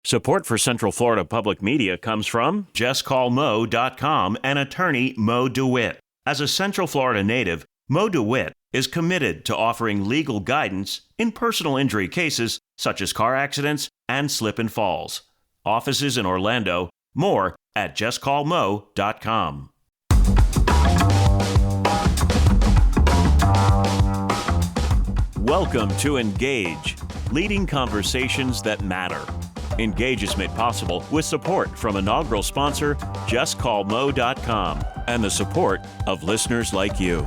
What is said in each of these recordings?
Support for Central Florida Public Media comes from JustCallMo.com and attorney Mo DeWitt. As a Central Florida native, Mo DeWitt is committed to offering legal guidance in personal injury cases such as car accidents and slip and falls. Offices in Orlando. More at JustCallMo.com. Welcome to Engage, leading conversations that matter. Engage is made possible with support from inaugural sponsor JustCallMo.com and the support of listeners like you.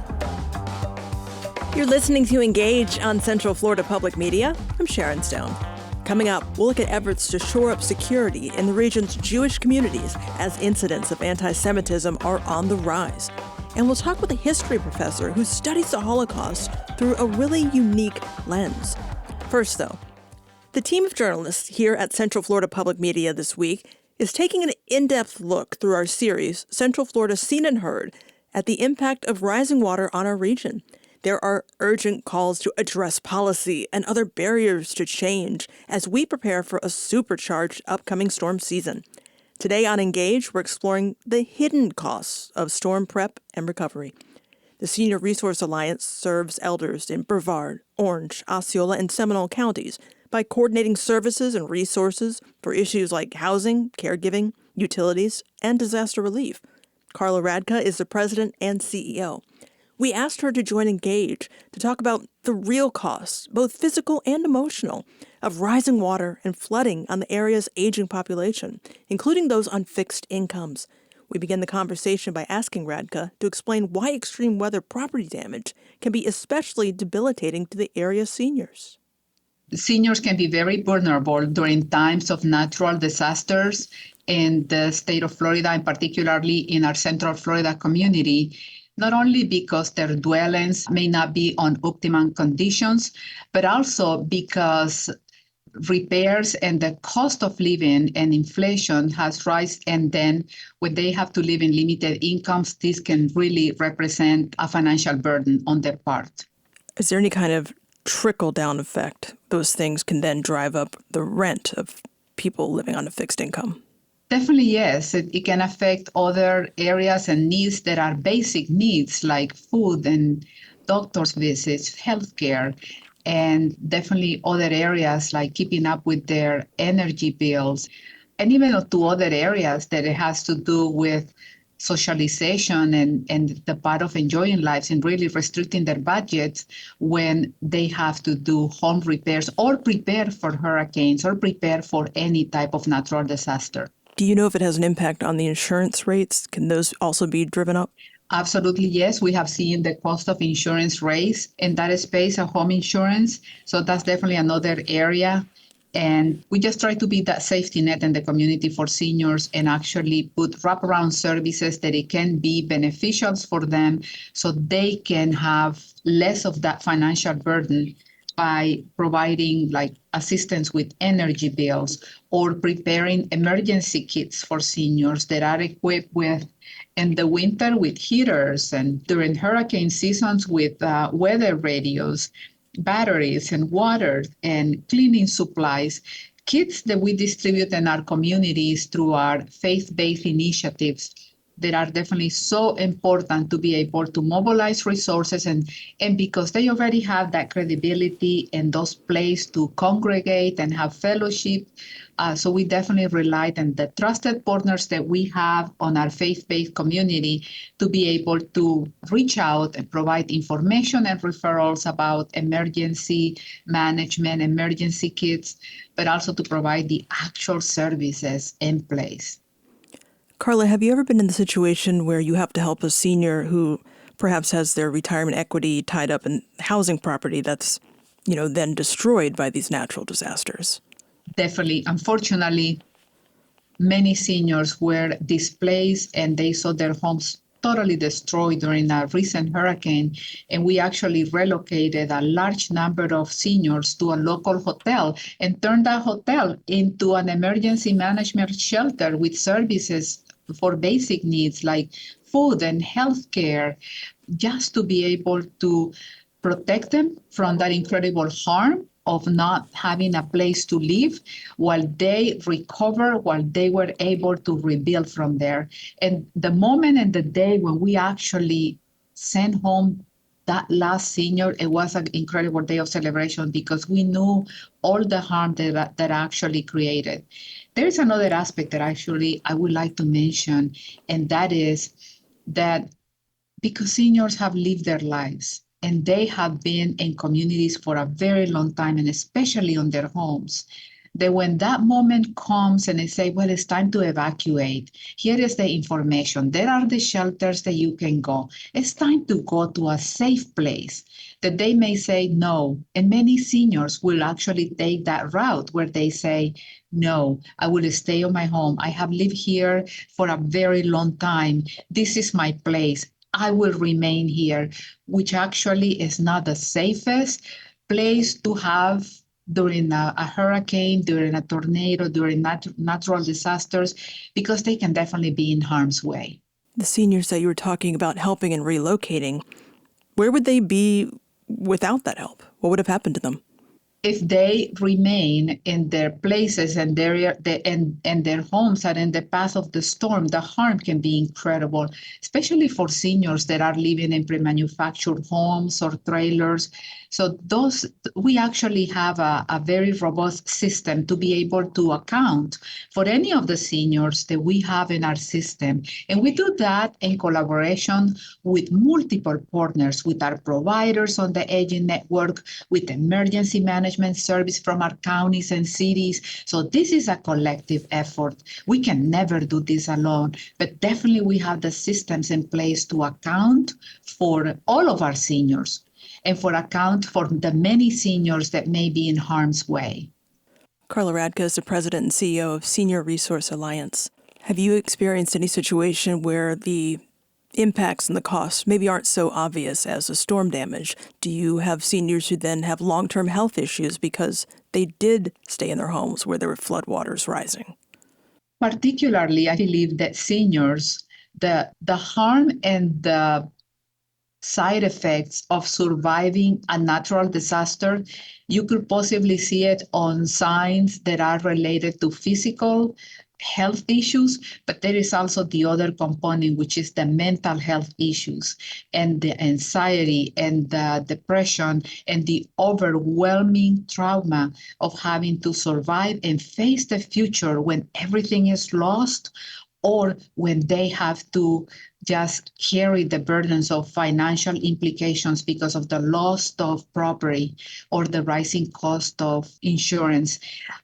You're listening to Engage on Central Florida Public Media. I'm Sharon Stone. Coming up, we'll look at efforts to shore up security in the region's Jewish communities as incidents of anti-Semitism are on the rise. And we'll talk with a history professor who studies the Holocaust through a really unique lens. First, though, the team of journalists here at Central Florida Public Media this week is taking an in-depth look through our series, Central Florida Seen and Heard, at the impact of rising water on our region. There are urgent calls to address policy and other barriers to change as we prepare for a supercharged upcoming storm season. Today on Engage, we're exploring the hidden costs of storm prep and recovery. The Senior Resource Alliance serves elders in Brevard, Orange, Osceola, and Seminole counties by coordinating services and resources for issues like housing, caregiving, utilities, and disaster relief. Carla Radka is the president and CEO. We asked her to join Engage to talk about the real costs, both physical and emotional, of rising water and flooding on the area's aging population, including those on fixed incomes. We begin the conversation by asking Radka to explain why extreme weather property damage can be especially debilitating to the area's seniors. Seniors can be very vulnerable during times of natural disasters in the state of Florida, and particularly in our Central Florida community, not only because their dwellings may not be on optimum conditions, but also because repairs and the cost of living and inflation has risen. And then when they have to live in limited incomes, this can really represent a financial burden on their part. Is there any kind of trickle-down effect? Those things can then drive up the rent of people living on a fixed income. Definitely, yes. It can affect other areas and needs that are basic needs like food and doctor's visits, healthcare, and definitely other areas like keeping up with their energy bills, and even to other areas that it has to do with socialization and the part of enjoying lives and really restricting their budgets when they have to do home repairs or prepare for hurricanes or prepare for any type of natural disaster. Do you know if it has an impact on the insurance rates? Can those also be driven up? Absolutely, yes. We have seen the cost of insurance raise in that space of home insurance. So that's definitely another area. And we just try to be that safety net in the community for seniors and actually put wraparound services that it can be beneficial for them so they can have less of that financial burden by providing like assistance with energy bills or preparing emergency kits for seniors that are equipped with in the winter with heaters and during hurricane seasons with weather radios, batteries and water and cleaning supplies, kits that we distribute in our communities through our faith-based initiatives that are definitely so important to be able to mobilize resources and because they already have that credibility and those places to congregate and have fellowship. So we definitely rely on the trusted partners that we have on our faith-based community to be able to reach out and provide information and referrals about emergency management, emergency kits, but also to provide the actual services in place. Carla, have you ever been in the situation where you have to help a senior who perhaps has their retirement equity tied up in housing property that's, then destroyed by these natural disasters? Definitely. Unfortunately, many seniors were displaced and they saw their homes totally destroyed during a recent hurricane. And we actually relocated a large number of seniors to a local hotel and turned that hotel into an emergency management shelter with services for basic needs like food and healthcare, just to be able to protect them from that incredible harm of not having a place to live while they recover, while they were able to rebuild from there. And the moment and the day when we actually sent home that last senior, it was an incredible day of celebration because we knew all the harm that actually created. There is another aspect that actually I would like to mention, and that is that because seniors have lived their lives and they have been in communities for a very long time, and especially on their homes, that when that moment comes and they say, well, it's time to evacuate, here is the information. There are the shelters that you can go. It's time to go to a safe place, that they may say no. And many seniors will actually take that route where they say, no, I will stay on my home. I have lived here for a very long time. This is my place. I will remain here, which actually is not the safest place to have during a hurricane, during a tornado, during natural disasters, because they can definitely be in harm's way. The seniors that you were talking about helping and relocating, where would they be without that help? What would have happened to them? If they remain in their places and their homes are in the path of the storm, the harm can be incredible, especially for seniors that are living in pre-manufactured homes or trailers. So we actually have a very robust system to be able to account for any of the seniors that we have in our system. And we do that in collaboration with multiple partners, with our providers on the aging network, with emergency management service from our counties and cities. So this is a collective effort. We can never do this alone, but definitely we have the systems in place to account for all of our seniors and for account for the many seniors that may be in harm's way. Carla Radka is the president and CEO of Senior Resource Alliance. Have you experienced any situation where the impacts and the costs maybe aren't so obvious as the storm damage? Do you have seniors who then have long-term health issues because they did stay in their homes where there were floodwaters rising? Particularly, I believe that seniors, the harm and the side effects of surviving a natural disaster, you could possibly see it on signs that are related to physical health issues, but there is also the other component, which is the mental health issues and the anxiety and the depression and the overwhelming trauma of having to survive and face the future when everything is lost, or when they have to just carry the burdens of financial implications because of the loss of property or the rising cost of insurance.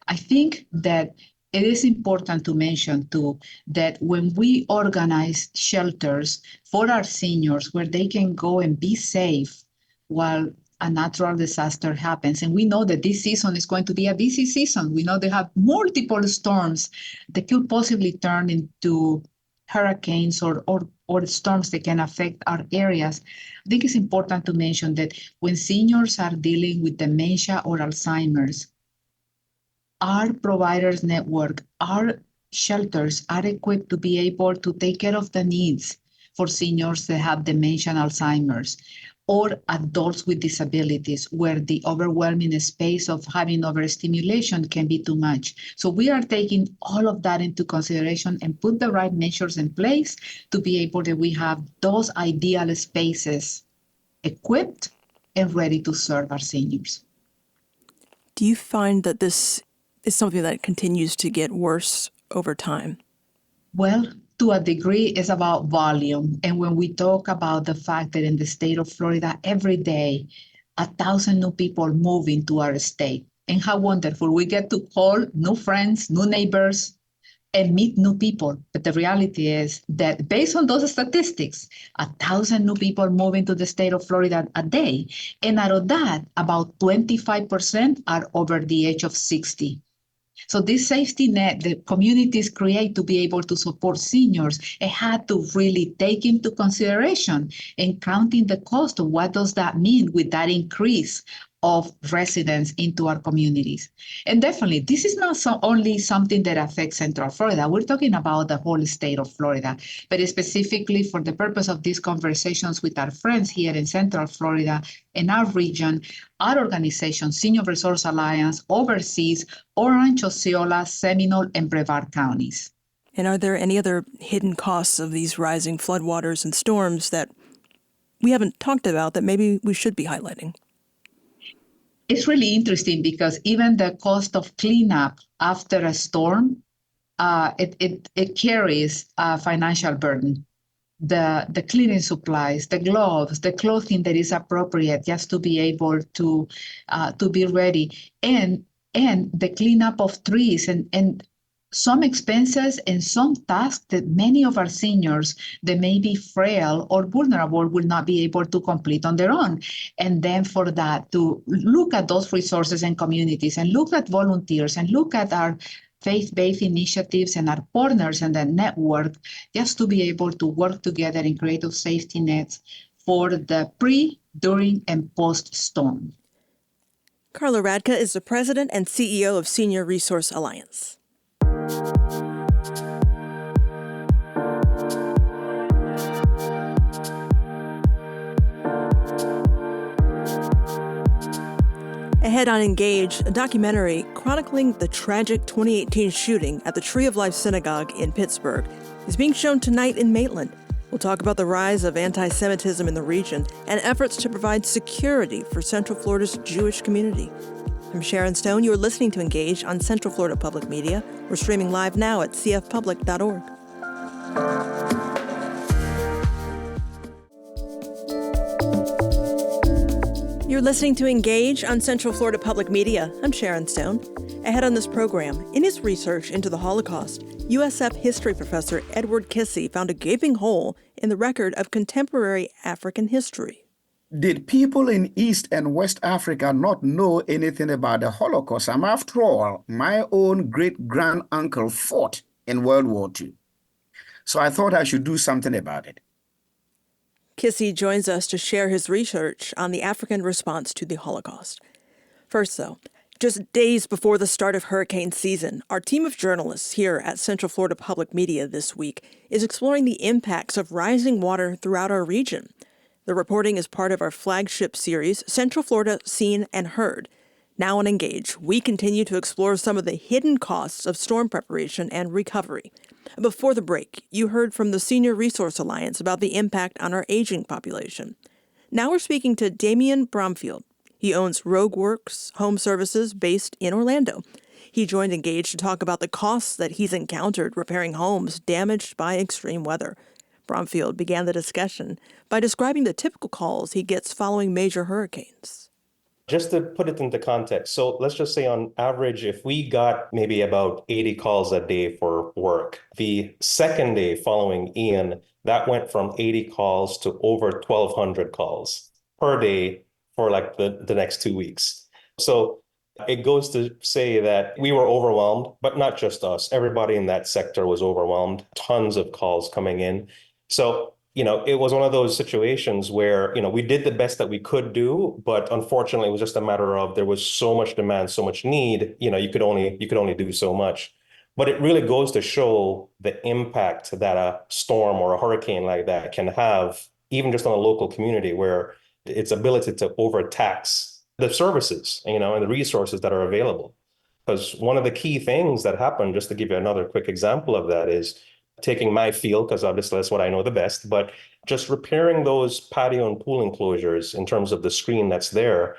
I think that it is important to mention, too, that when we organize shelters for our seniors where they can go and be safe while a natural disaster happens, and we know that this season is going to be a busy season. We know they have multiple storms that could possibly turn into hurricanes or storms that can affect our areas. I think it's important to mention that when seniors are dealing with dementia or Alzheimer's, our providers network, our shelters are equipped to be able to take care of the needs for seniors that have dementia and Alzheimer's, or adults with disabilities where the overwhelming space of having overstimulation can be too much. So we are taking all of that into consideration and put the right measures in place to be able that we have those ideal spaces equipped and ready to serve our seniors. Do you find that this is something that continues to get worse over time? Well, to a degree, it's about volume. And when we talk about the fact that in the state of Florida, every day, 1,000 new people move into our state. And how wonderful. We get to call new friends, new neighbors, and meet new people. But the reality is that based on those statistics, 1,000 new people move into the state of Florida a day. And out of that, about 25% are over the age of 60. So this safety net that communities create to be able to support seniors, it had to really take into consideration and counting the cost of what does that mean with that increase of residents into our communities. And definitely, this is not only something that affects Central Florida. We're talking about the whole state of Florida, but specifically for the purpose of these conversations with our friends here in Central Florida, in our region, our organization, Senior Resource Alliance, oversees Orange, Osceola, Seminole, and Brevard counties. And are there any other hidden costs of these rising floodwaters and storms that we haven't talked about that maybe we should be highlighting? It's really interesting because even the cost of cleanup after a storm, it carries a financial burden. The cleaning supplies, the gloves, the clothing that is appropriate just to be able to be ready, and the cleanup of trees and some expenses and some tasks that many of our seniors that may be frail or vulnerable will not be able to complete on their own. And then for that, to look at those resources and communities and look at volunteers and look at our faith-based initiatives and our partners and the network, just to be able to work together and create those safety nets for the pre, during, and post-storm. Carla Radka is the president and CEO of Senior Resource Alliance. Ahead on Engage, a documentary chronicling the tragic 2018 shooting at the Tree of Life Synagogue in Pittsburgh is being shown tonight in Maitland. We'll talk about the rise of anti-Semitism in the region and efforts to provide security for Central Florida's Jewish community. I'm Sharon Stone. You're listening to Engage on Central Florida Public Media. We're streaming live now at cfpublic.org. You're listening to Engage on Central Florida Public Media. I'm Sharon Stone. Ahead on this program, in his research into the Holocaust, USF history professor Edward Kissy found a gaping hole in the record of contemporary African history. Did people in East and West Africa not know anything about the Holocaust? After all, my own great-granduncle fought in World War II. So I thought I should do something about it. Kissy joins us to share his research on the African response to the Holocaust. First, though, just days before the start of hurricane season, our team of journalists here at Central Florida Public Media this week is exploring the impacts of rising water throughout our region. The reporting is part of our flagship series, Central Florida Seen and Heard. Now on Engage, we continue to explore some of the hidden costs of storm preparation and recovery. Before the break, you heard from the Senior Resource Alliance about the impact on our aging population. Now we're speaking to Damian Bromfield. He owns Rogue Works Home Services based in Orlando. He joined Engage to talk about the costs that he's encountered repairing homes damaged by extreme weather. Bromfield began the discussion by describing the typical calls he gets following major hurricanes. Just to put it into context, so let's just say on average, if we got maybe about 80 calls a day for work, the second day following Ian, that went from 80 calls to over 1,200 calls per day for like the next 2 weeks. So it goes to say that we were overwhelmed, but not just us. Everybody in that sector was overwhelmed, tons of calls coming in. So, it was one of those situations where, we did the best that we could do, but unfortunately, it was just a matter of there was so much demand, so much need, you could only do so much. But it really goes to show the impact that a storm or a hurricane like that can have, even just on a local community, where its ability to overtax the services, and the resources that are available. Because one of the key things that happened, just to give you another quick example of that, is taking my field, because obviously that's what I know the best, but just repairing those patio and pool enclosures in terms of the screen that's there.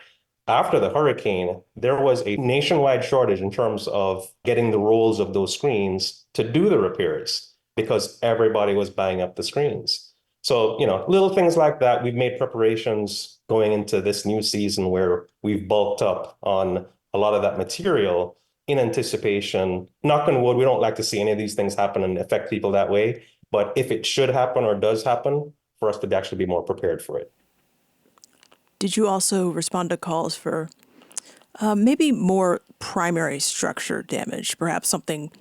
After the hurricane, there was a nationwide shortage in terms of getting the rolls of those screens to do the repairs because everybody was buying up the screens. So, little things like that. We've made preparations going into this new season where we've bulked up on a lot of that material in anticipation. Knock on wood, we don't like to see any of these things happen and affect people that way. But if it should happen or does happen, for us to actually be more prepared for it. Did you also respond to calls for maybe more primary structure damage, perhaps something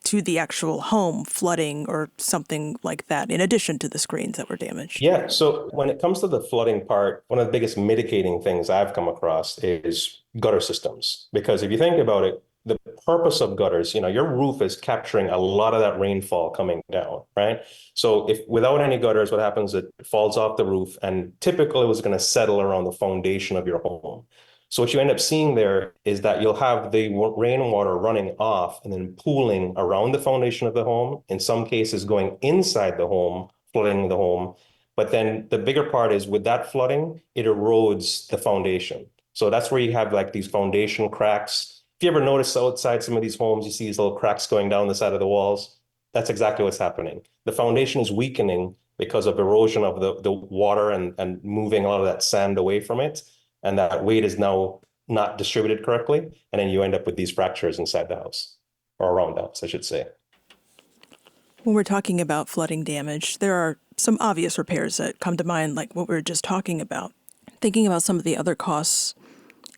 to the actual home flooding or something like that, in addition to the screens that were damaged? Yeah, so when it comes to the flooding part, one of the biggest mitigating things I've come across is gutter systems. Because if you think about it, the purpose of gutters, your roof is capturing a lot of that rainfall coming down, right? So if without any gutters, what happens, it falls off the roof and typically it was going to settle around the foundation of your home. So what you end up seeing there is that you'll have the rainwater running off and then pooling around the foundation of the home, in some cases going inside the home, flooding the home. But then the bigger part is with that flooding, it erodes the foundation. So that's where you have like these foundation cracks. If you ever notice outside some of these homes, you see these little cracks going down the side of the walls. That's exactly what's happening. The foundation is weakening because of erosion of the water and moving a lot of that sand away from it. And that weight is now not distributed correctly. And then you end up with these fractures inside the house, or around the house, I should say. When we're talking about flooding damage, there are some obvious repairs that come to mind, like what we were just talking about. Thinking about some of the other costs,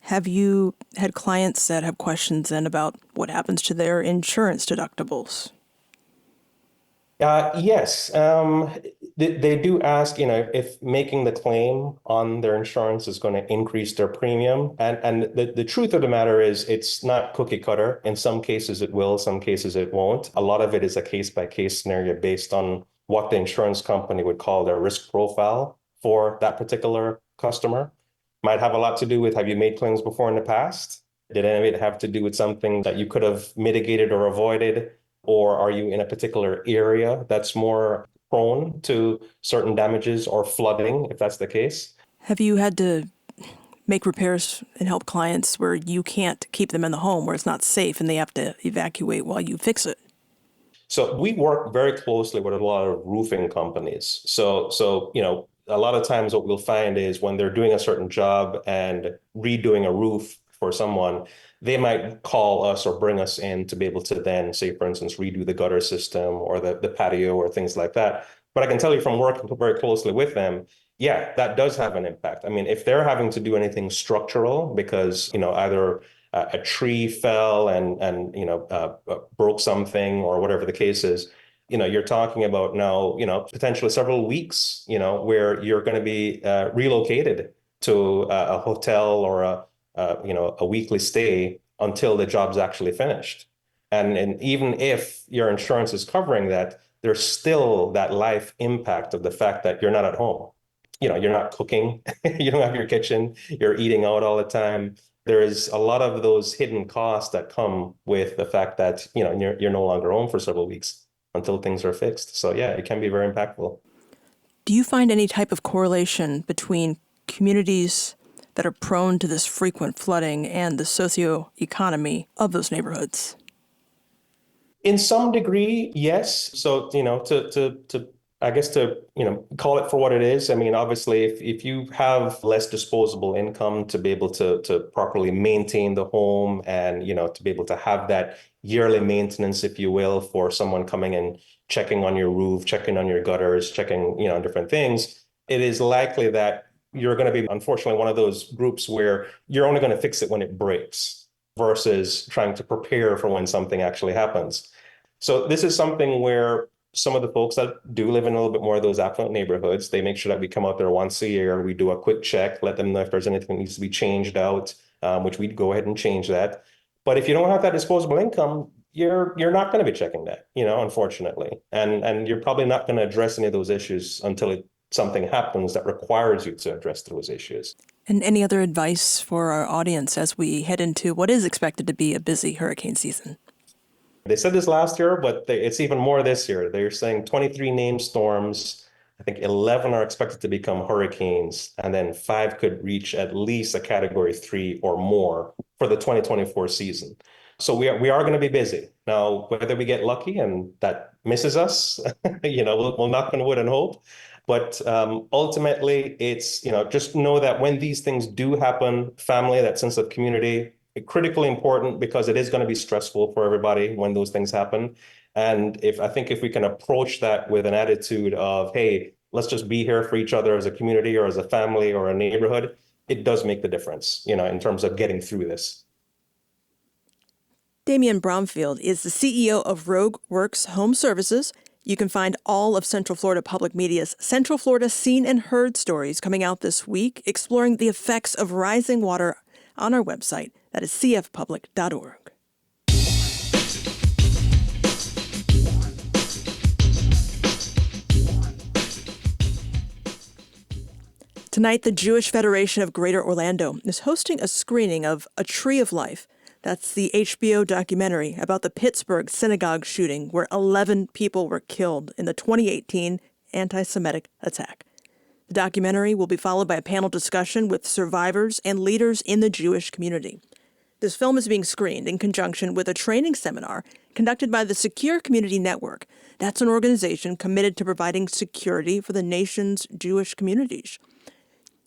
have you had clients that have questions then about what happens to their insurance deductibles? Yes, they do ask, if making the claim on their insurance is going to increase their premium. And the truth of the matter is it's not cookie cutter. In some cases it will, some cases it won't. A lot of it is a case by case scenario based on what the insurance company would call their risk profile for that particular customer. Might have a lot to do with, have you made claims before in the past? Did any of it have to do with something that you could have mitigated or avoided? Or are you in a particular area that's more prone to certain damages or flooding, if that's the case? Have you had to make repairs and help clients where you can't keep them in the home, where it's not safe and they have to evacuate while you fix it? So we work very closely with a lot of roofing companies. So a lot of times what we'll find is when they're doing a certain job and redoing a roof for someone, they might call us or bring us in to be able to then, say, for instance, redo the gutter system or the patio or things like that. But I can tell you from working very closely with them, yeah, that does have an impact. I mean, if they're having to do anything structural because, either a tree fell and broke something or whatever the case is, you're talking about now, potentially several weeks, where you're going to be relocated to a hotel or a weekly stay until the job's actually finished. And even if your insurance is covering that, there's still that life impact of the fact that you're not at home. You're not cooking, you don't have your kitchen, you're eating out all the time. There's a lot of those hidden costs that come with the fact that, you're no longer home for several weeks until things are fixed. So yeah, it can be very impactful. Do you find any type of correlation between communities that are prone to this frequent flooding and the socioeconomy of those neighborhoods? In some degree, yes. So, I guess to, call it for what it is. I mean, obviously, if you have less disposable income to be able to properly maintain the home and, to be able to have that yearly maintenance, if you will, for someone coming and checking on your roof, checking on your gutters, checking, different things, it is likely that you're going to be, unfortunately, one of those groups where you're only going to fix it when it breaks versus trying to prepare for when something actually happens. So this is something where some of the folks that do live in a little bit more of those affluent neighborhoods, they make sure that we come out there once a year. We do a quick check, let them know if there's anything that needs to be changed out, which we'd go ahead and change that. But if you don't have that disposable income, you're not going to be checking that, unfortunately. And you're probably not going to address any of those issues until something happens that requires you to address those issues. And any other advice for our audience as we head into what is expected to be a busy hurricane season? They said this last year, but it's even more this year. They're saying 23 named storms. I think 11 are expected to become hurricanes, and then 5 could reach at least a category 3 or more for the 2024 season. So we are going to be busy. Now, whether we get lucky and that misses us, we'll knock on wood and hope. But ultimately, it's, just know that when these things do happen, family, that sense of community, critically important because it is going to be stressful for everybody when those things happen. And I think if we can approach that with an attitude of, hey, let's just be here for each other as a community or as a family or a neighborhood, it does make the difference, in terms of getting through this. Damian Bromfield is the CEO of Rogue Works Home Services. You can find all of Central Florida Public Media's Central Florida Seen and Heard stories coming out this week, exploring the effects of rising water on our website. That is cfpublic.org. Tonight, the Jewish Federation of Greater Orlando is hosting a screening of A Tree of Life. That's the HBO documentary about the Pittsburgh Synagogue shooting where 11 people were killed in the 2018 anti-Semitic attack. The documentary will be followed by a panel discussion with survivors and leaders in the Jewish community. This film is being screened in conjunction with a training seminar conducted by the Secure Community Network. That's an organization committed to providing security for the nation's Jewish communities.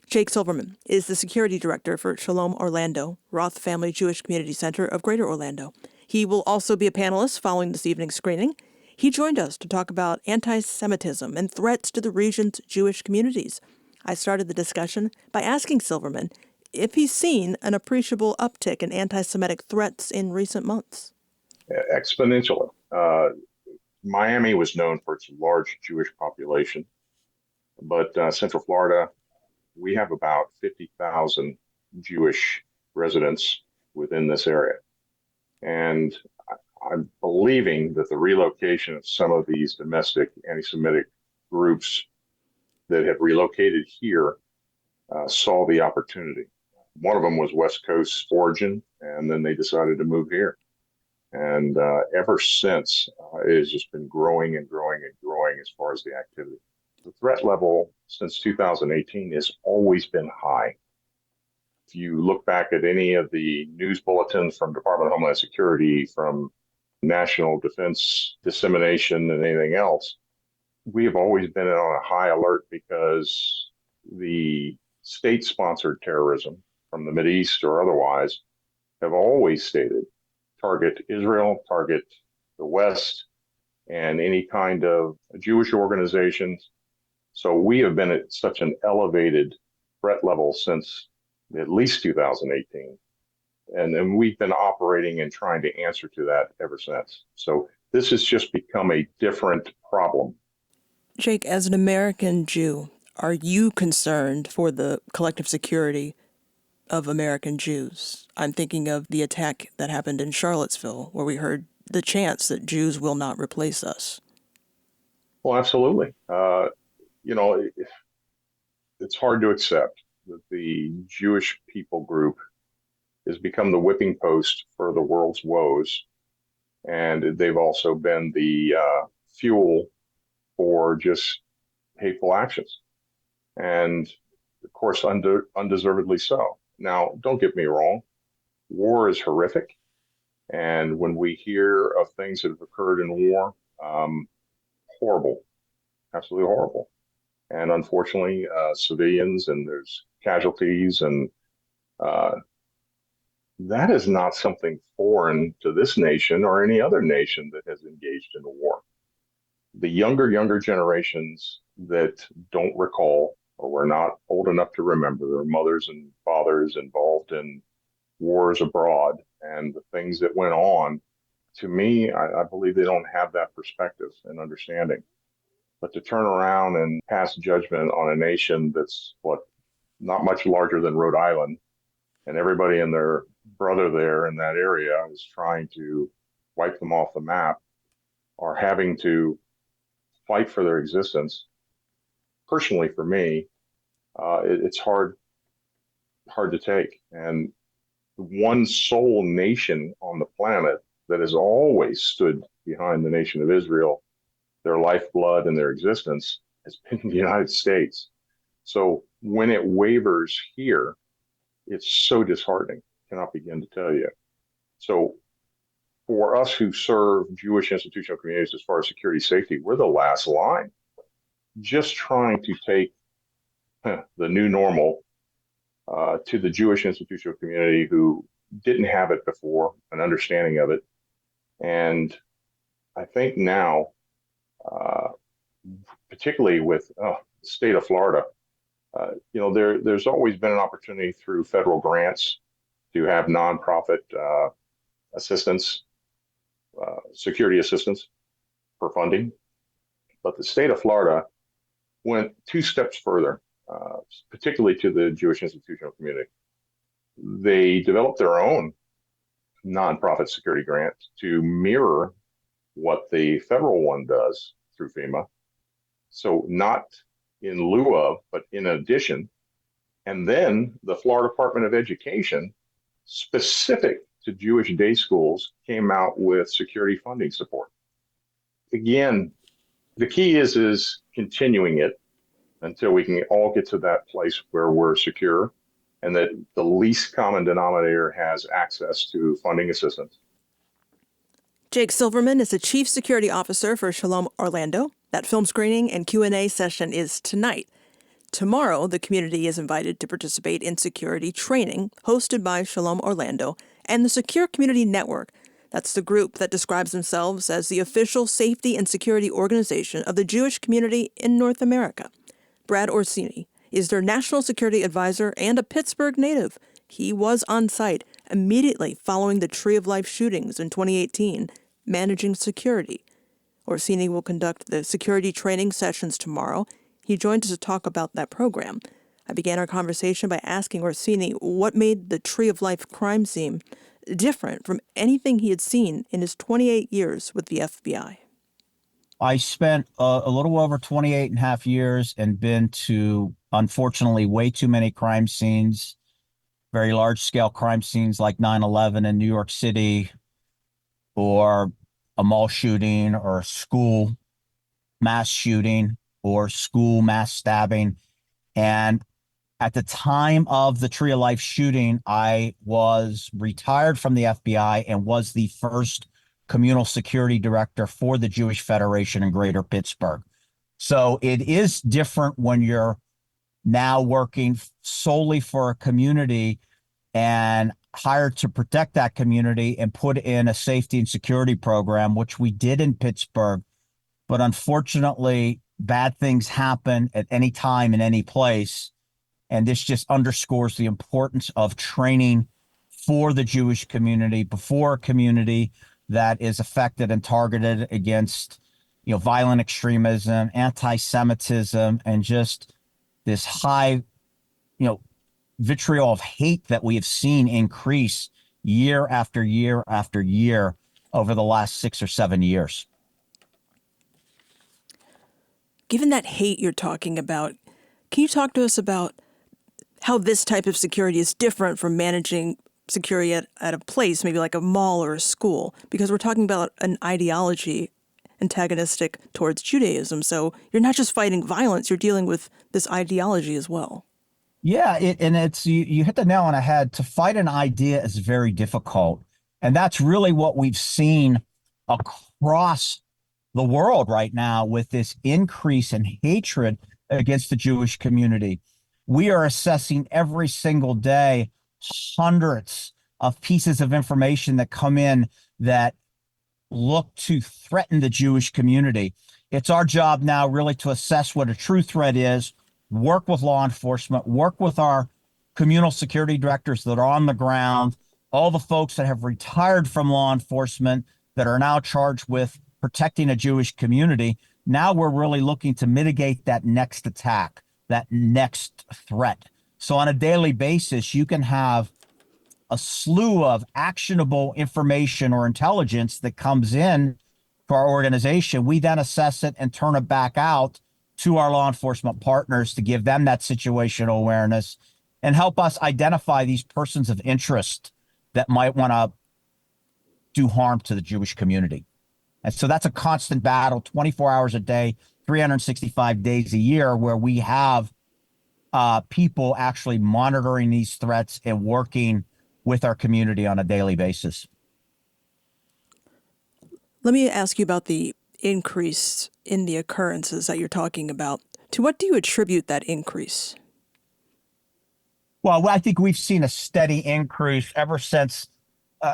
Jake Silverman is the security director for Shalom Orlando, Roth Family Jewish Community Center of Greater Orlando. He will also be a panelist following this evening's screening. He joined us to talk about anti-Semitism and threats to the region's Jewish communities. I started the discussion by asking Silverman if he's seen an appreciable uptick in anti-Semitic threats in recent months. Exponentially. Miami was known for its large Jewish population, but Central Florida, we have about 50,000 Jewish residents within this area. And I'm believing that the relocation of some of these domestic anti-Semitic groups that have relocated here saw the opportunity. One of them was West Coast origin, and then they decided to move here. And ever since, it has just been growing and growing and growing as far as the activity. The threat level since 2018 has always been high. If you look back at any of the news bulletins from Department of Homeland Security, from National Defense Dissemination and anything else, we have always been on a high alert because the state-sponsored terrorism from the Mideast or otherwise have always stated target Israel, target the West, and any kind of Jewish organizations. So we have been at such an elevated threat level since at least 2018. And we've been operating and trying to answer to that ever since. So this has just become a different problem. Jake, as an American Jew, are you concerned for the collective security of American Jews? I'm thinking of the attack that happened in Charlottesville, where we heard the chants that Jews will not replace us. Well, absolutely. It's hard to accept that the Jewish people group has become the whipping post for the world's woes. And they've also been the fuel for just hateful actions. And of course, undeservedly so. Now, don't get me wrong. War is horrific. And when we hear of things that have occurred in war, horrible, absolutely horrible. And unfortunately, civilians, and there's casualties, and that is not something foreign to this nation or any other nation that has engaged in a war. The younger generations that don't recall or were not old enough to remember their mothers and fathers involved in wars abroad and the things that went on, to me, I believe they don't have that perspective and understanding. But to turn around and pass judgment on a nation that's, not much larger than Rhode Island, and everybody and their brother there in that area is trying to wipe them off the map, or having to fight for their existence. Personally, for me, it's hard to take. And one sole nation on the planet that has always stood behind the nation of Israel, their lifeblood and their existence, has been the United States. So when it wavers here, it's so disheartening. I cannot begin to tell you. So for us who serve Jewish institutional communities as far as security safety, we're the last line. Just trying to take the new normal to the Jewish institutional community who didn't have it before, an understanding of it. And I think now, particularly with the state of Florida, there's always been an opportunity through federal grants to have nonprofit assistance security assistance for funding. But the state of Florida went 2 steps further, particularly to the Jewish institutional community. They developed their own nonprofit security grant to mirror what the federal one does through FEMA. So not in lieu of, but in addition. And then the Florida Department of Education, specific to Jewish day schools, came out with security funding support. Again, the key is continuing it until we can all get to that place where we're secure and that the least common denominator has access to funding assistance. Jake Silverman is the Chief Security Officer for Shalom Orlando. That film screening and Q&A session is tonight. Tomorrow, the community is invited to participate in security training hosted by Shalom Orlando and the Secure Community Network. That's the group that describes themselves as the official safety and security organization of the Jewish community in North America. Brad Orsini is their national security advisor and a Pittsburgh native. He was on site immediately following the Tree of Life shootings in 2018, managing security. Orsini will conduct the security training sessions tomorrow. He joined us to talk about that program. I began our conversation by asking Orsini what made the Tree of Life crime scene different from anything he had seen in his 28 years with the FBI. I spent a little over 28 and a half years and been to, unfortunately, way too many crime scenes, very large-scale crime scenes like 9/11 in New York City, or a mall shooting, or a school mass shooting, or school mass stabbing. And at the time of the Tree of Life shooting, I was retired from the FBI and was the first communal security director for the Jewish Federation in Greater Pittsburgh. So it is different when you're now working solely for a community and hired to protect that community and put in a safety and security program, which we did in Pittsburgh. But unfortunately, bad things happen at any time in any place. And this just underscores the importance of training for the Jewish community, before a community that is affected and targeted against, violent extremism, anti-Semitism, and just this high, vitriol of hate that we have seen increase year after year after year over the last 6 or 7 years. Given that hate you're talking about, can you talk to us about how this type of security is different from managing security at a place, maybe like a mall or a school? Because we're talking about an ideology antagonistic towards Judaism. So you're not just fighting violence, you're dealing with this ideology as well. Yeah, you hit the nail on the head. To fight an idea is very difficult. And that's really what we've seen across the world right now with this increase in hatred against the Jewish community. We are assessing every single day hundreds of pieces of information that come in that look to threaten the Jewish community. It's our job now really to assess what a true threat is, work with law enforcement, work with our communal security directors that are on the ground, all the folks that have retired from law enforcement that are now charged with protecting a Jewish community. Now we're really looking to mitigate that next attack, that next threat. So on a daily basis, you can have a slew of actionable information or intelligence that comes in to our organization. We then assess it and turn it back out to our law enforcement partners to give them that situational awareness and help us identify these persons of interest that might want to do harm to the Jewish community. And so that's a constant battle, 24 hours a day, 365 days a year, where we have people actually monitoring these threats and working with our community on a daily basis. Let me ask you about the increase in the occurrences that you're talking about. To what do you attribute that increase? Well, I think we've seen a steady increase ever since,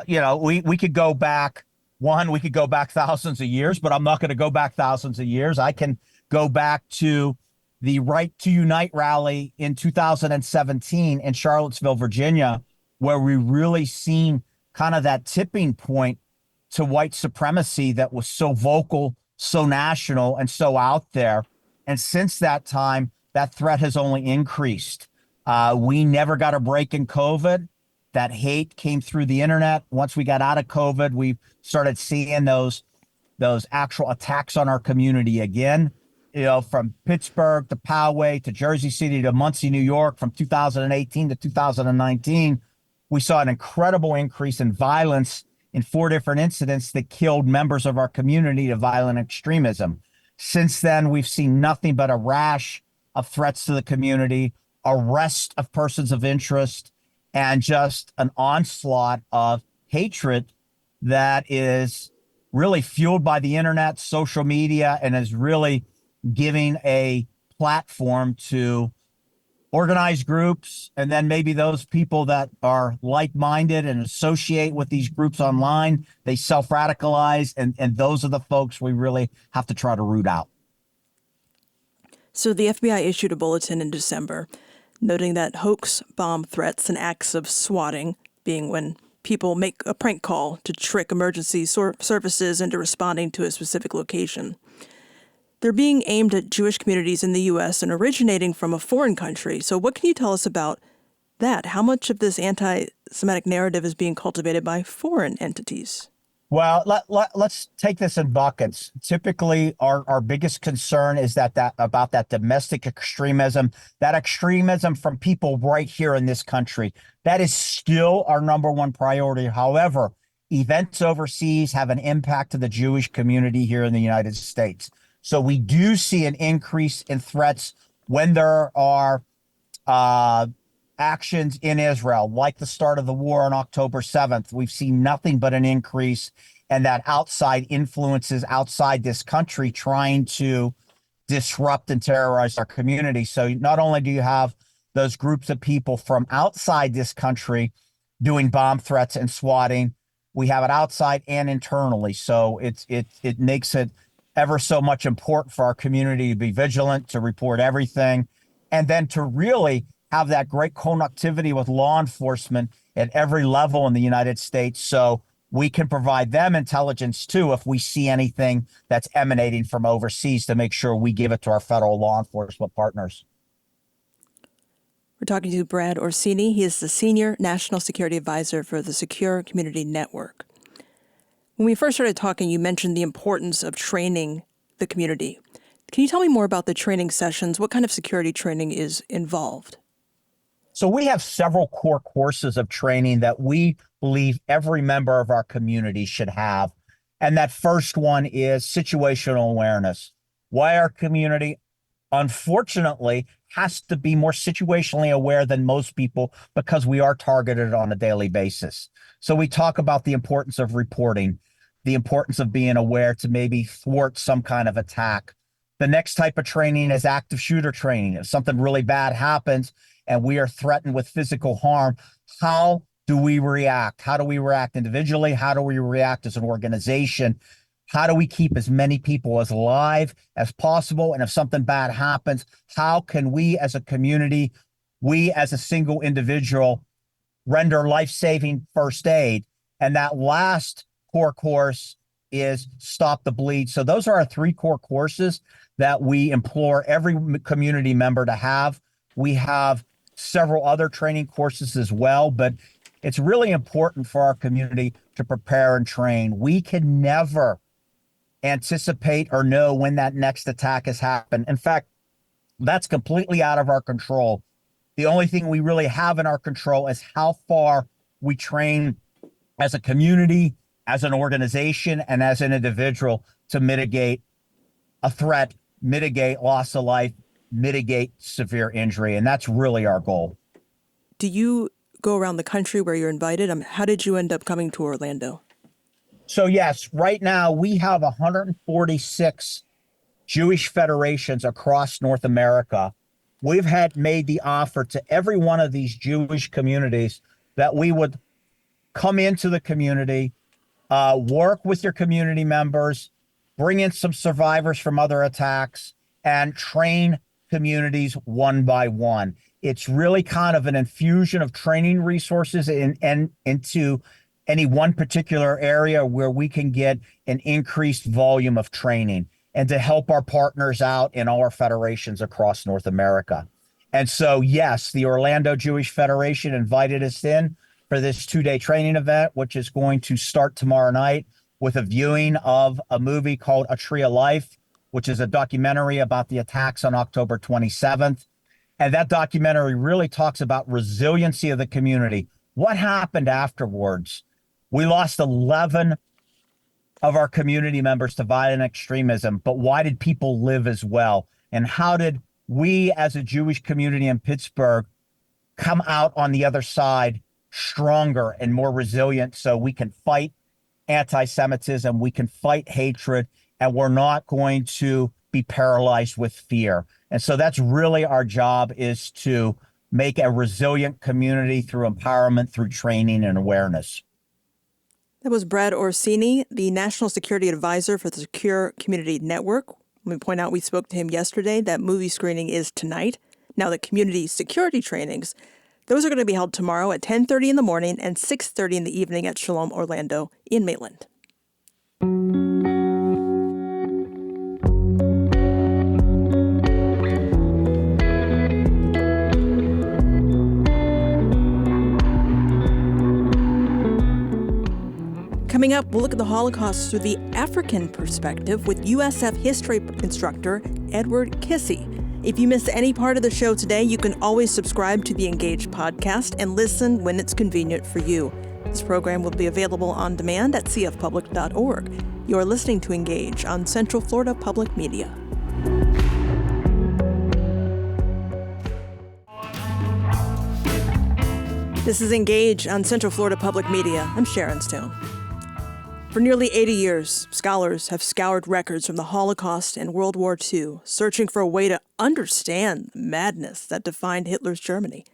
we could go back, we could go back thousands of years, but I'm not going to go back thousands of years. I can go back to the Right to Unite rally in 2017 in Charlottesville, Virginia, where we really seen kind of that tipping point to white supremacy that was so vocal, so national, and so out there. And since that time, that threat has only increased. We never got a break in COVID. That hate came through the internet. Once we got out of COVID, we started seeing those actual attacks on our community again. From Pittsburgh to Poway to Jersey City to Muncie, New York, from 2018 to 2019, we saw an incredible increase in violence in 4 different incidents that killed members of our community to violent extremism. Since then, we've seen nothing but a rash of threats to the community, arrest of persons of interest, and just an onslaught of hatred that is really fueled by the internet, social media, and is really giving a platform to organized groups, and then maybe those people that are like-minded and associate with these groups online, they self-radicalize, and those are the folks we really have to try to root out. So the FBI issued a bulletin in December noting that hoax, bomb threats, and acts of swatting, being when people make a prank call to trick emergency services into responding to a specific location, they're being aimed at Jewish communities in the U.S. and originating from a foreign country. So what can you tell us about that? How much of this anti-Semitic narrative is being cultivated by foreign entities? Well, let's take this in buckets. Typically, our biggest concern is that about that domestic extremism, that extremism from people right here in this country. That is still our number one priority. However, events overseas have an impact to the Jewish community here in the United States. So we do see an increase in threats when there are actions in Israel, like the start of the war on October 7th. We've seen nothing but an increase, and that outside influences outside this country trying to disrupt and terrorize our community. So not only do you have those groups of people from outside this country doing bomb threats and swatting, we have it outside and internally. So it makes it ever so much important for our community to be vigilant, to report everything, and then to really have that great connectivity with law enforcement at every level in the United States, so we can provide them intelligence too if we see anything that's emanating from overseas, to make sure we give it to our federal law enforcement partners. We're talking to Brad Orsini. He is the Senior National Security Advisor for the Secure Community Network. When we first started talking, you mentioned the importance of training the community. Can you tell me more about the training sessions? What kind of security training is involved? So we have several core courses of training that we believe every member of our community should have. And that first one is situational awareness. Why our community, unfortunately, has to be more situationally aware than most people, because we are targeted on a daily basis. So we talk about the importance of reporting, the importance of being aware to maybe thwart some kind of attack. The next type of training is active shooter training. If something really bad happens and we are threatened with physical harm, how do we react? How do we react individually? How do we react as an organization? How do we keep as many people as alive as possible? And if something bad happens, how can we as a community, we as a single individual, render life-saving first aid? And that last core course is Stop the Bleed. So those are our 3 core courses that we implore every community member to have. We have several other training courses as well, but it's really important for our community to prepare and train. We can never anticipate or know when that next attack has happened. In fact, that's completely out of our control. The only thing we really have in our control is how far we train as a community, as an organization, and as an individual to mitigate a threat, mitigate loss of life, mitigate severe injury. And that's really our goal. Do you go around the country where you're invited? How did you end up coming to Orlando? So yes, right now we have 146 Jewish federations across North America. We've made the offer to every one of these Jewish communities that we would come into the community, work with your community members, bring in some survivors from other attacks, and train communities one by one. It's really kind of an infusion of training resources into any one particular area where we can get an increased volume of training and to help our partners out in all our federations across North America. And so, yes, the Orlando Jewish Federation invited us in for this 2-day training event, which is going to start tomorrow night with a viewing of a movie called A Tree of Life, which is a documentary about the attacks on October 27th. And that documentary really talks about resiliency of the community. What happened afterwards? We lost 11 of our community members to violent extremism, but why did people live as well? And how did we as a Jewish community in Pittsburgh come out on the other side stronger and more resilient so we can fight anti-Semitism, we can fight hatred, and we're not going to be paralyzed with fear. And so that's really our job, is to make a resilient community through empowerment, through training and awareness. That was Brad Orsini, the National Security Advisor for the Secure Community Network. Let me point out we spoke to him yesterday. That movie screening is tonight. Now, the community security trainings, those are going to be held tomorrow at 10:30 in the morning and 6:30 in the evening at Shalom Orlando in Maitland. Coming up, we'll look at the Holocaust through the African perspective with USF history instructor Edward Kissy. If you missed any part of the show today, you can always subscribe to the Engage podcast and listen when it's convenient for you. This program will be available on demand at cfpublic.org. You are listening to Engage on Central Florida Public Media. This is Engage on Central Florida Public Media. I'm Sharon Stone. For nearly 80 years, scholars have scoured records from the Holocaust and World War II, searching for a way to understand the madness that defined Hitler's Germany.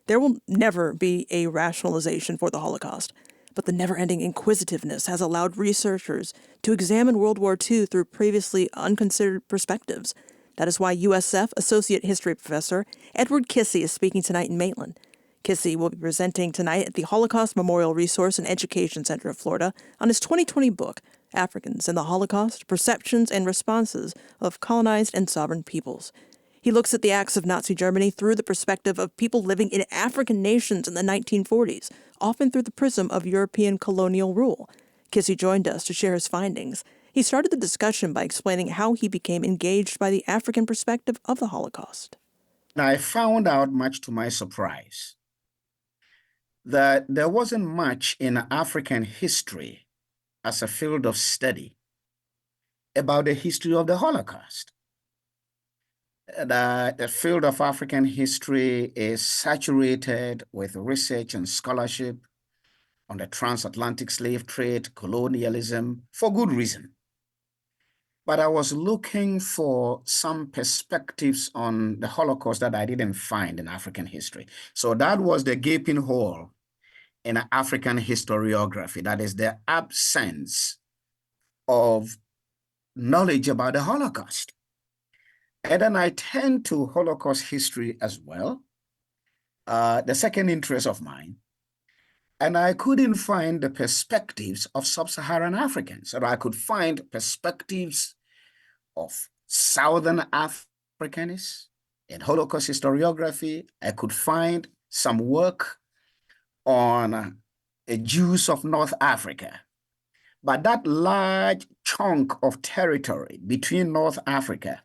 There will never be a rationalization for the Holocaust, but the never-ending inquisitiveness has allowed researchers to examine World War II through previously unconsidered perspectives. That is why USF Associate History Professor Edward Kissy is speaking tonight in Maitland. Kissy will be presenting tonight at the Holocaust Memorial Resource and Education Center of Florida on his 2020 book, Africans in the Holocaust, Perceptions and Responses of Colonized and Sovereign Peoples. He looks at the acts of Nazi Germany through the perspective of people living in African nations in the 1940s, often through the prism of European colonial rule. Kissy joined us to share his findings. He started the discussion by explaining how he became engaged by the African perspective of the Holocaust. I found out, much to my surprise, that there wasn't much in African history as a field of study about the history of the Holocaust. The field of African history is saturated with research and scholarship on the transatlantic slave trade, colonialism, for good reason. But I was looking for some perspectives on the Holocaust that I didn't find in African history. So that was the gaping hole in African historiography. That is the absence of knowledge about the Holocaust. And then I turned to Holocaust history as well, the second interest of mine. And I couldn't find the perspectives of sub-Saharan Africans. So I could find perspectives of Southern Africanists in Holocaust historiography. I could find some work on Jews of North Africa. But that large chunk of territory between North Africa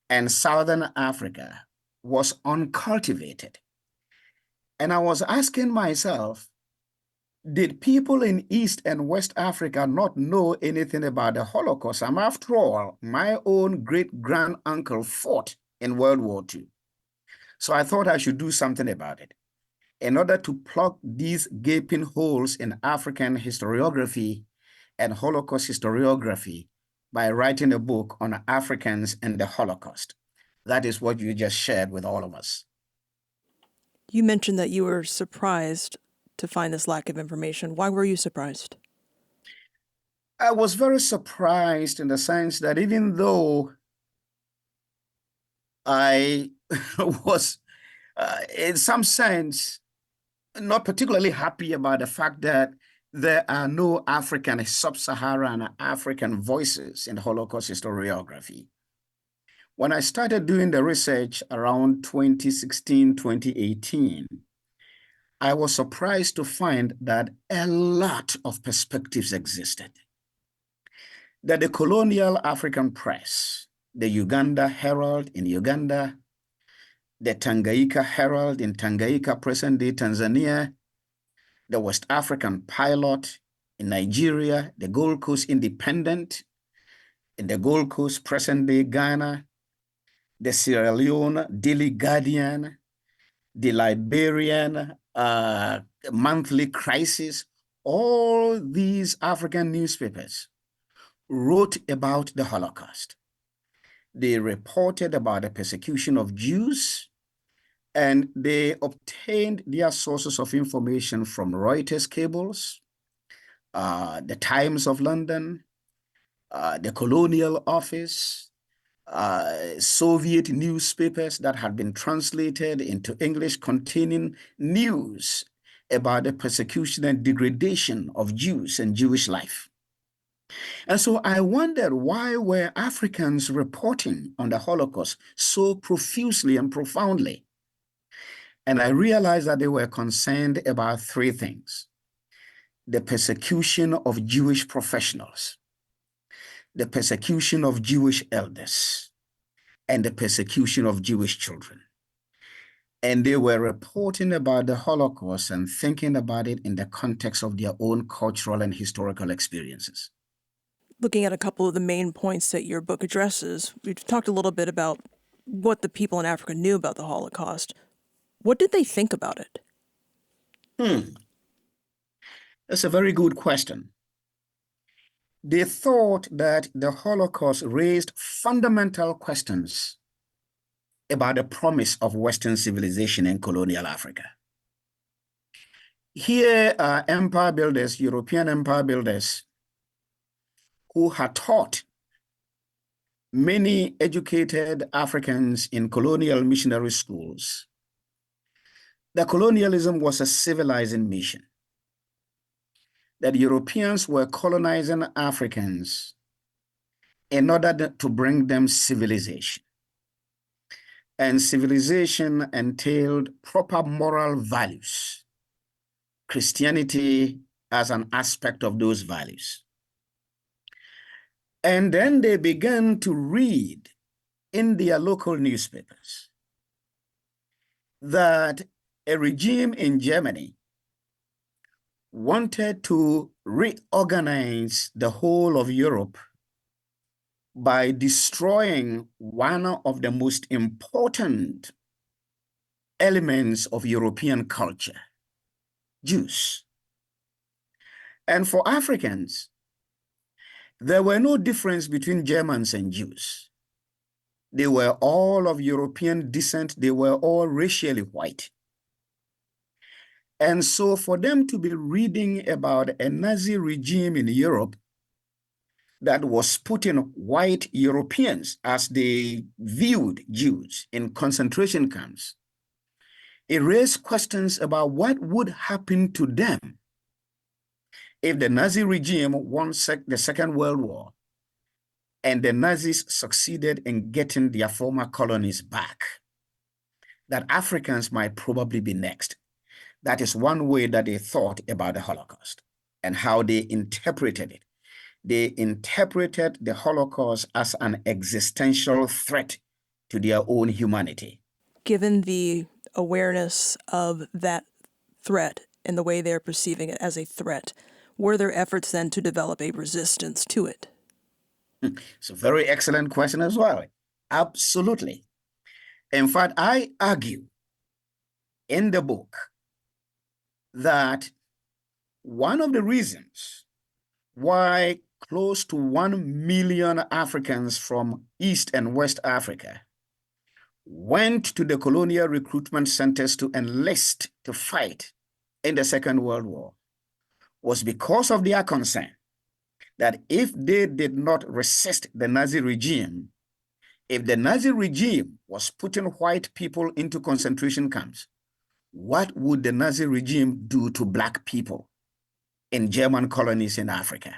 and Southern Africa was uncultivated. And I was asking myself, did people in East and West Africa not know anything about the Holocaust? After all, my own great-granduncle fought in World War II. So I thought I should do something about it in order to plug these gaping holes in African historiography and Holocaust historiography by writing a book on Africans and the Holocaust. That is what you just shared with all of us. You mentioned that you were surprised to find this lack of information. Why were you surprised? I was very surprised in the sense that even though I was, in some sense, not particularly happy about the fact that there are no African, sub-Saharan African voices in Holocaust historiography. When I started doing the research around 2016, 2018, I was surprised to find that a lot of perspectives existed. That the colonial African press, the Uganda Herald in Uganda, the Tanganyika Herald in Tanganyika, present-day Tanzania, the West African Pilot in Nigeria, the Gold Coast Independent in the Gold Coast, present-day Ghana, the Sierra Leone Daily Guardian, the Liberian Monthly Crisis, all these African newspapers wrote about the Holocaust. They reported about the persecution of Jews, and they obtained their sources of information from Reuters cables, the Times of London, the Colonial Office, Soviet newspapers that had been translated into English containing news about the persecution and degradation of Jews and Jewish life. And so I wondered, why were Africans reporting on the Holocaust so profusely and profoundly? And I realized that they were concerned about three things: the persecution of Jewish professionals, the persecution of Jewish elders, and the persecution of Jewish children. And they were reporting about the Holocaust and thinking about it in the context of their own cultural and historical experiences. Looking at a couple of the main points that your book addresses, we've talked a little bit about what the people in Africa knew about the Holocaust. What did they think about it? That's a very good question. They thought that the Holocaust raised fundamental questions about the promise of Western civilization in colonial Africa. Here are empire builders, European empire builders, who had taught many educated Africans in colonial missionary schools that colonialism was a civilizing mission, that Europeans were colonizing Africans in order to bring them civilization. And civilization entailed proper moral values, Christianity as an aspect of those values. And then they began to read in their local newspapers that a regime in Germany wanted to reorganize the whole of Europe by destroying one of the most important elements of European culture, Jews. And for Africans, there were no difference between Germans and Jews. They were all of European descent. They were all racially white. And so for them to be reading about a Nazi regime in Europe that was putting white Europeans, as they viewed Jews, in concentration camps, it raised questions about what would happen to them if the Nazi regime won the Second World War and the Nazis succeeded in getting their former colonies back, that Africans might probably be next. That is one way that they thought about the Holocaust and how they interpreted it. They interpreted the Holocaust as an existential threat to their own humanity. Given the awareness of that threat and the way they're perceiving it as a threat, were there efforts then to develop a resistance to it? It's a very excellent question as well. Absolutely. In fact, I argue in the book that one of the reasons why close to 1 million Africans from East and West Africa went to the colonial recruitment centers to enlist to fight in the Second World War was because of their concern that if they did not resist the Nazi regime, if the Nazi regime was putting white people into concentration camps, what would the Nazi regime do to Black people? in German colonies in Africa.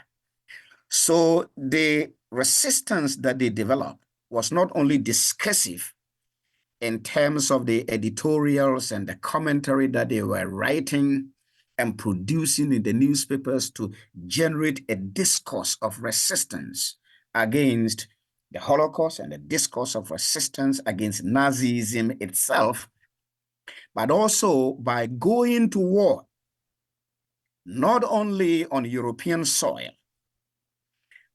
So the resistance that they developed was not only discursive in terms of the editorials and the commentary that they were writing and producing in the newspapers to generate a discourse of resistance against the Holocaust and the discourse of resistance against Nazism itself, but also by going to war, not only on European soil,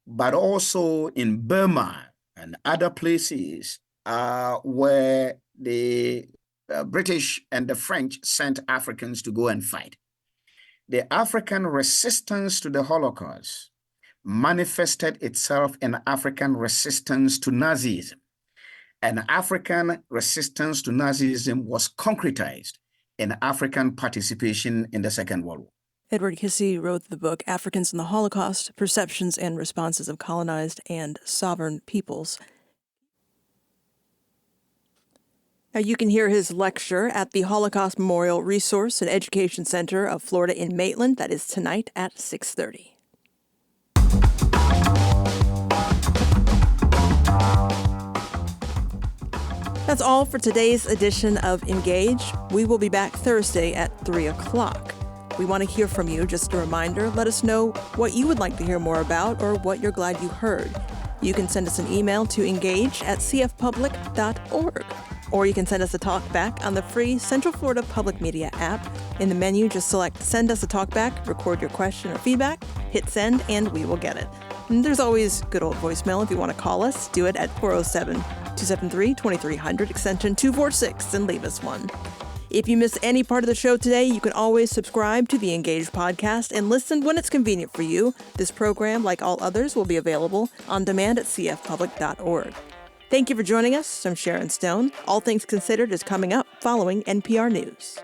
but also in Burma and other places where the British and the French sent Africans to go and fight. The African resistance to the Holocaust manifested itself in African resistance to Nazism. And African resistance to Nazism was concretized in African participation in the Second World War. Edward Kissey wrote the book Africans in the Holocaust, Perceptions and Responses of Colonized and Sovereign Peoples. Now you can hear his lecture at the Holocaust Memorial Resource and Education Center of Florida in Maitland. That is tonight at 6:30. That's all for today's edition of Engage. We will be back Thursday at 3 o'clock. We want to hear from you. Just a reminder, let us know what you would like to hear more about or what you're glad you heard. You can send us an email to engage@cfpublic.org. Or you can send us a talkback on the free Central Florida Public Media app. In the menu, just select Send Us a Talkback, record your question or feedback, hit send, and we will get it. And there's always good old voicemail if you want to call us. Do it at 407-273-2300, extension 246, and leave us one. If you missed any part of the show today, you can always subscribe to the Engage podcast and listen when it's convenient for you. This program, like all others, will be available on demand at cfpublic.org. Thank you for joining us. I'm Sharon Stone. All Things Considered is coming up following NPR News.